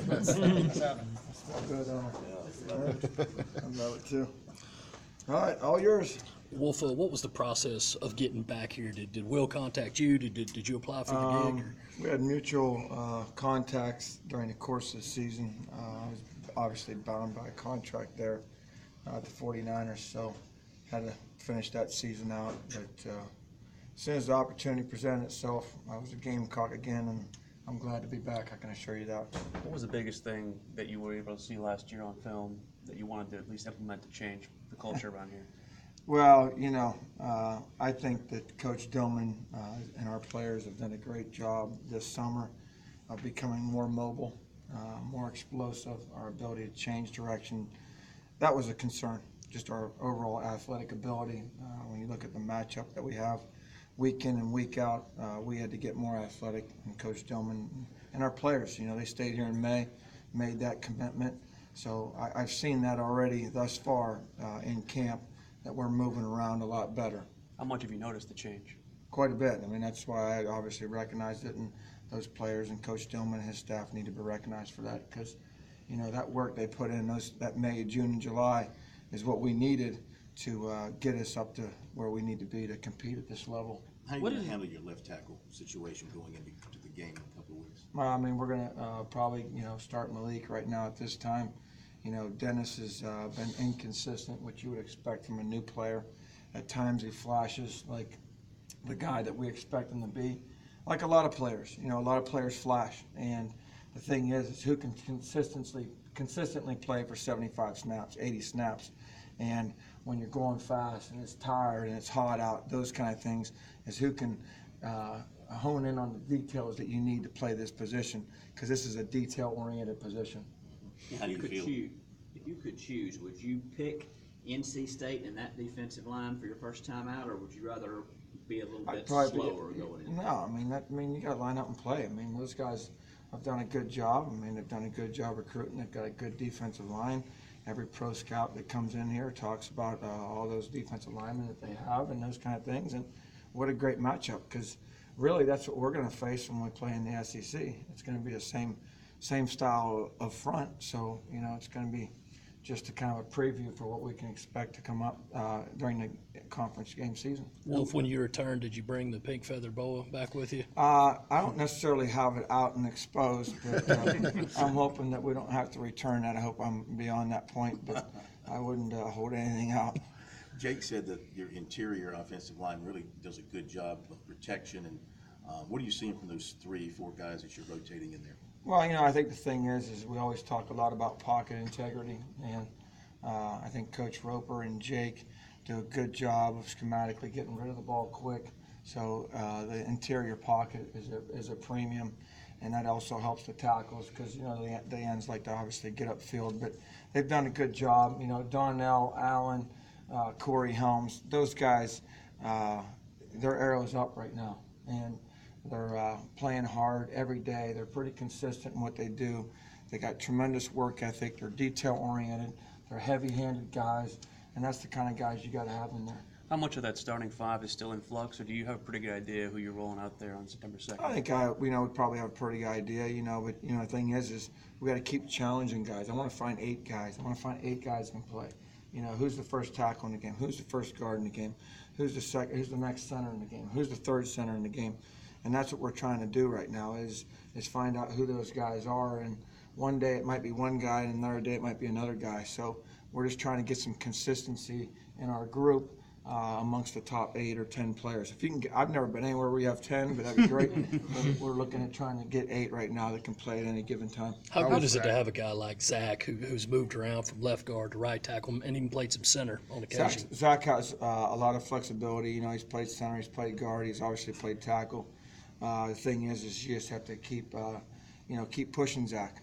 That's good, I love it too. All right, all yours. Wolf, what was the process of getting back here? Did Will contact you? Did you apply for the gig? Or? We had mutual contacts during the course of the season. I was obviously bound by a contract there at the 49ers, so had to finish that season out. But as soon as the opportunity presented itself, I was a Gamecock again, and I'm glad to be back, I can assure you that. What was the biggest thing that you were able to see last year on film that you wanted to at least implement to change the culture around here? Well, I think that Coach Dillman and our players have done a great job this summer of becoming more mobile, more explosive, our ability to change direction. That was a concern, just our overall athletic ability. When you look at the matchup that we have week in and week out, we had to get more athletic, and Coach Dillman and our players, they stayed here in May, made that commitment. So I've seen that already thus far in camp, that we're moving around a lot better. How much have you noticed the change? Quite a bit. I mean, that's why I obviously recognized it, and those players and Coach Dillman and his staff need to be recognized for that, because, that work they put in that May, June, and July is what we needed to get us up to where we need to be to compete at this level. How are you going to handle your left tackle situation going into the game in a couple of weeks? I mean, we're going to probably, start Malik right now at this time. Dennis has been inconsistent, which you would expect from a new player. At times he flashes like the guy that we expect him to be. Like a lot of players, a lot of players flash. And the thing is who can consistently play for 75 snaps, 80 snaps. And when you're going fast and it's tired and it's hot out, those kind of things, is who can hone in on the details that you need to play this position, because this is a detail-oriented position. How do you feel? If you could choose, would you pick NC State in that defensive line for your first time out, or would you rather be a little bit slower going in? No, I mean, you got to line up and play. I mean, those guys have done a good job. I mean, they've done a good job recruiting. They've got a good defensive line. Every pro scout that comes in here talks about all those defensive linemen that they have and those kind of things. And what a great matchup, because really that's what we're going to face when we play in the SEC. It's going to be the same style of front, so it's going to be just a kind of a preview for what we can expect to come up during the conference game season. Wolf, when you returned, did you bring the pink feather boa back with you? I don't necessarily have it out and exposed, but I'm hoping that we don't have to return that. I hope I'm beyond that point, but I wouldn't hold anything out. Jake said that your interior offensive line really does a good job of protection, and what are you seeing from those 3-4 guys that you're rotating in there? Well, I think the thing is we always talk a lot about pocket integrity, and I think Coach Roper and Jake do a good job of schematically getting rid of the ball quick. So the interior pocket is a premium, and that also helps the tackles, because the ends like to obviously get upfield, but they've done a good job. Darnell, Allen, Corey Helms, those guys, their arrow's up right now, and they're playing hard every day. They're pretty consistent in what they do. They got tremendous work ethic. They're detail-oriented. They're heavy-handed guys, and that's the kind of guys you got to have in there. How much of that starting five is still in flux, or do you have a pretty good idea who you're rolling out there on September 2nd? I think we probably have a pretty good idea, but the thing is we got to keep challenging guys. I want to find 8 guys. I want to find 8 guys who can play. Who's the first tackle in the game? Who's the first guard in the game? Who's the second? Who's the next center in the game? Who's the third center in the game? And that's what we're trying to do right now is find out who those guys are. And one day it might be one guy, and another day it might be another guy. So we're just trying to get some consistency in our group amongst the top 8 or 10 players. If you can I've never been anywhere where you have 10, but that'd be great. We're looking at trying to get 8 right now that can play at any given time. How good is it to have a guy like Zach who's moved around from left guard to right tackle and even played some center on occasion? Zach has a lot of flexibility. He's played center, he's played guard, he's obviously played tackle. The thing is you just have to keep pushing Zach,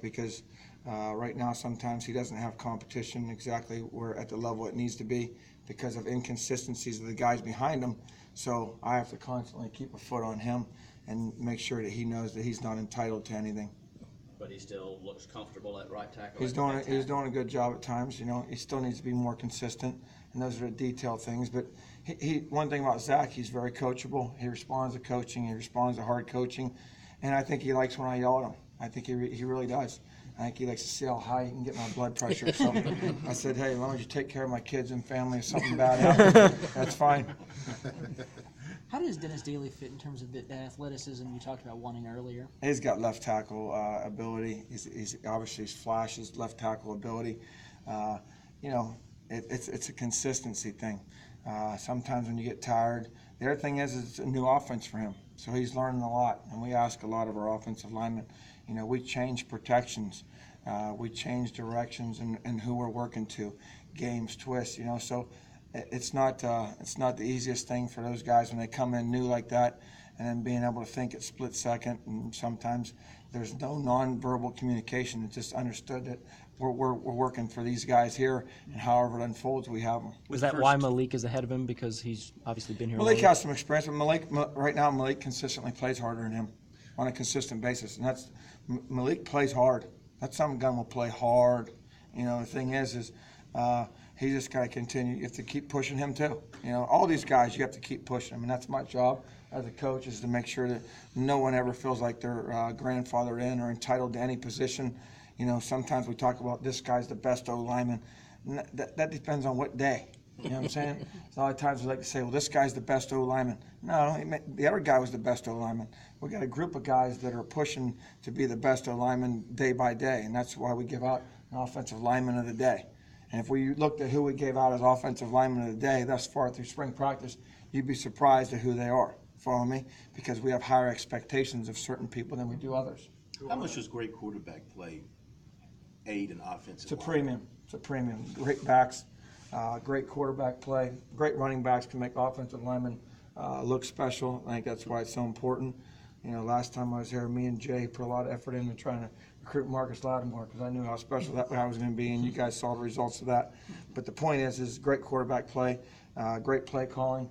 because right now sometimes he doesn't have competition exactly where at the level it needs to be because of inconsistencies of the guys behind him. So I have to constantly keep a foot on him and make sure that he knows that he's not entitled to anything. But he still looks comfortable at right tackle. He's doing a good job at times. He still needs to be more consistent, and those are the detailed things. But one thing about Zach, he's very coachable. He responds to coaching. He responds to hard coaching, and I think he likes when I yell at him. I think he really does. I think he likes to see how high he can get my blood pressure. So I said, hey, as long as you take care of my kids and family, if something bad happens, that's fine. How does Dennis Daly fit in terms of the athleticism you talked about wanting earlier? He's got left tackle ability. He's obviously flashes left tackle ability. It's a consistency thing. Sometimes when you get tired, the other thing is it's a new offense for him. So he's learning a lot, and we ask a lot of our offensive linemen. We change protections, we change directions and who we're working to, games, twists. So it's not the easiest thing for those guys when they come in new like that, and then being able to think at split second. And sometimes there's no nonverbal communication. It's just understood that we're working for these guys here, and however it unfolds, we have them. Is that why Malik is ahead of him, because he's obviously been here? Malik has some experience, but right now Malik consistently plays harder than him on a consistent basis, and Malik plays hard. That some gun will play hard. The thing is he just got to continue. You have to keep pushing him too. All these guys, you have to keep pushing them, and that's my job as a coach, is to make sure that no one ever feels like they're grandfathered in or entitled to any position. Sometimes we talk about this guy's the best O-lineman. That depends on what day. You know what I'm saying? A lot of times we like to say, well, this guy's the best O-lineman. No, the other guy was the best O-lineman. We got a group of guys that are pushing to be the best O-lineman day by day, and that's why we give out an offensive lineman of the day. And if we looked at who we gave out as offensive lineman of the day thus far through spring practice, you'd be surprised at who they are. Follow me? Because we have higher expectations of certain people than we do others. How much does great quarterback play aid in offensive It's a line? premium. It's a premium. Great backs, great quarterback play, great running backs can make offensive linemen look special. I think that's why it's so important. Last time I was here, me and Jay put a lot of effort into trying to recruit Marcus Lattimore because I knew how special that guy was going to be, and you guys saw the results of that. But the point is great quarterback play, great play calling,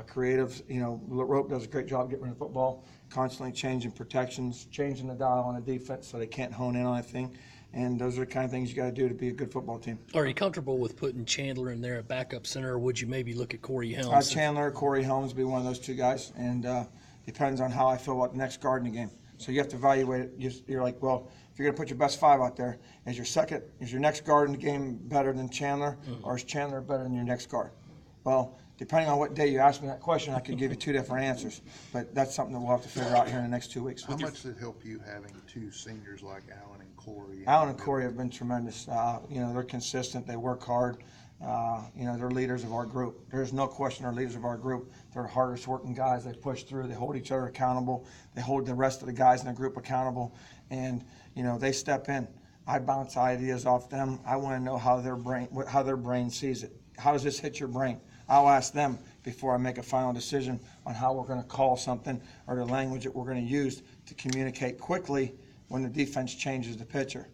creative. Rope does a great job getting rid of the football, constantly changing protections, changing the dial on the defense so they can't hone in on anything. And those are the kind of things you got to do to be a good football team. Are you comfortable with putting Chandler in there at backup center, or would you maybe look at Corey Helms? Chandler, Corey Helms would be one of those two guys, and depends on how I feel about the next guard in the game. So you have to evaluate it. You're like, well, if you're going to put your best five out there, is your next guard in the game better than Chandler, or is Chandler better than your next guard? Well, depending on what day you ask me that question, I could give you two different answers. But that's something that we'll have to figure out here in the next 2 weeks. How much did it help you having two seniors like Allen and Corey? Alan and Corey have been tremendous. They're consistent. They work hard. They're leaders of our group. There's no question they're leaders of our group. They're the hardest working guys. They push through. They hold each other accountable. They hold the rest of the guys in the group accountable. And, they step in. I bounce ideas off them. I want to know how their brain sees it. How does this hit your brain? I'll ask them before I make a final decision on how we're going to call something or the language that we're going to use to communicate quickly when the defense changes the picture.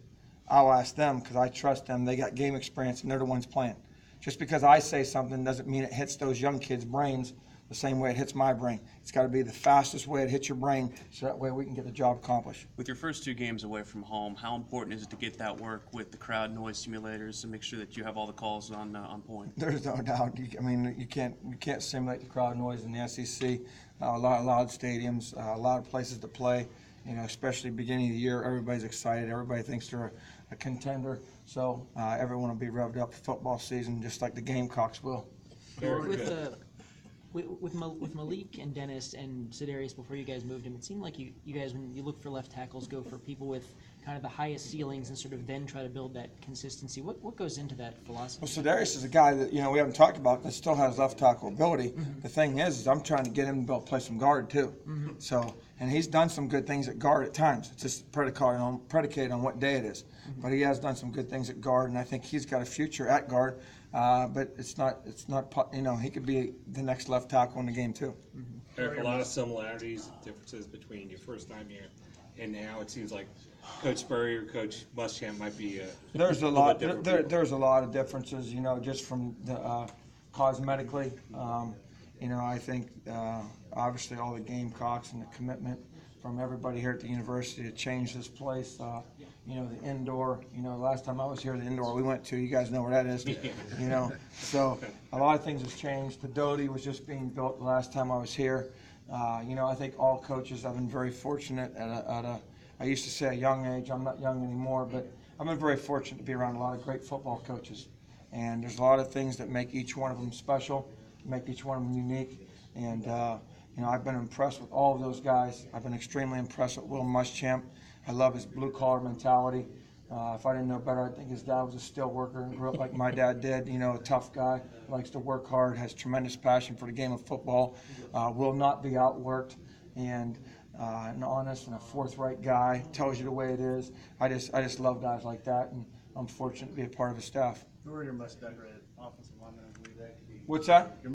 I'll ask them because I trust them. They got game experience and they're the ones playing. Just because I say something doesn't mean it hits those young kids' brains the same way it hits my brain. It's got to be the fastest way it hits your brain so that way we can get the job accomplished. With your first 2 games away from home, how important is it to get that work with the crowd noise simulators to make sure that you have all the calls on point? There's no doubt. You can't simulate the crowd noise in the SEC. A lot of loud stadiums, a lot of places to play. Especially beginning of the year, everybody's excited. Everybody thinks they're a contender. So everyone will be revved up for football season, just like the Gamecocks will. With Malik and Dennis and Sidarius before you guys moved him, it seemed like you guys, when you look for left tackles, go for people with kind of the highest ceilings and sort of then try to build that consistency. What goes into that philosophy? Well, Sidarius is a guy that we haven't talked about that still has left tackle ability. Mm-hmm. The thing is I'm trying to get him to be able to play some guard too. Mm-hmm. So, and he's done some good things at guard at times. It's just predicated on what day it is. Mm-hmm. But he has done some good things at guard, and I think he's got a future at guard. But it's not. He could be the next left tackle in the game too. Mm-hmm. Eric, a lot of similarities, differences between your first time here and now. It seems like Coach Spurrier, Coach Muschamp might be there's a lot. There's a lot of differences. Just from the cosmetically. I think obviously all the Gamecocks and the commitment from everybody here at the university to change this place. The indoor, last time I was here, the indoor we went to, you guys know where that is, so a lot of things has changed. The Doty was just being built the last time I was here. I think all coaches have been very fortunate I used to say a young age. I'm not young anymore, but I've been very fortunate to be around a lot of great football coaches. And there's a lot of things that make each one of them special, make each one of them unique. And, I've been impressed with all of those guys. I've been extremely impressed with Will Muschamp. I love his blue-collar mentality. If I didn't know better, I'd think his dad was a steel worker and grew up like my dad did. A tough guy, likes to work hard, has tremendous passion for the game of football, will not be outworked, and an honest and a forthright guy, tells you the way it is. I just love guys like that, and I'm fortunate to be a part of his staff. Who are your most decorated offensive linemen? I believe that could be. What's that?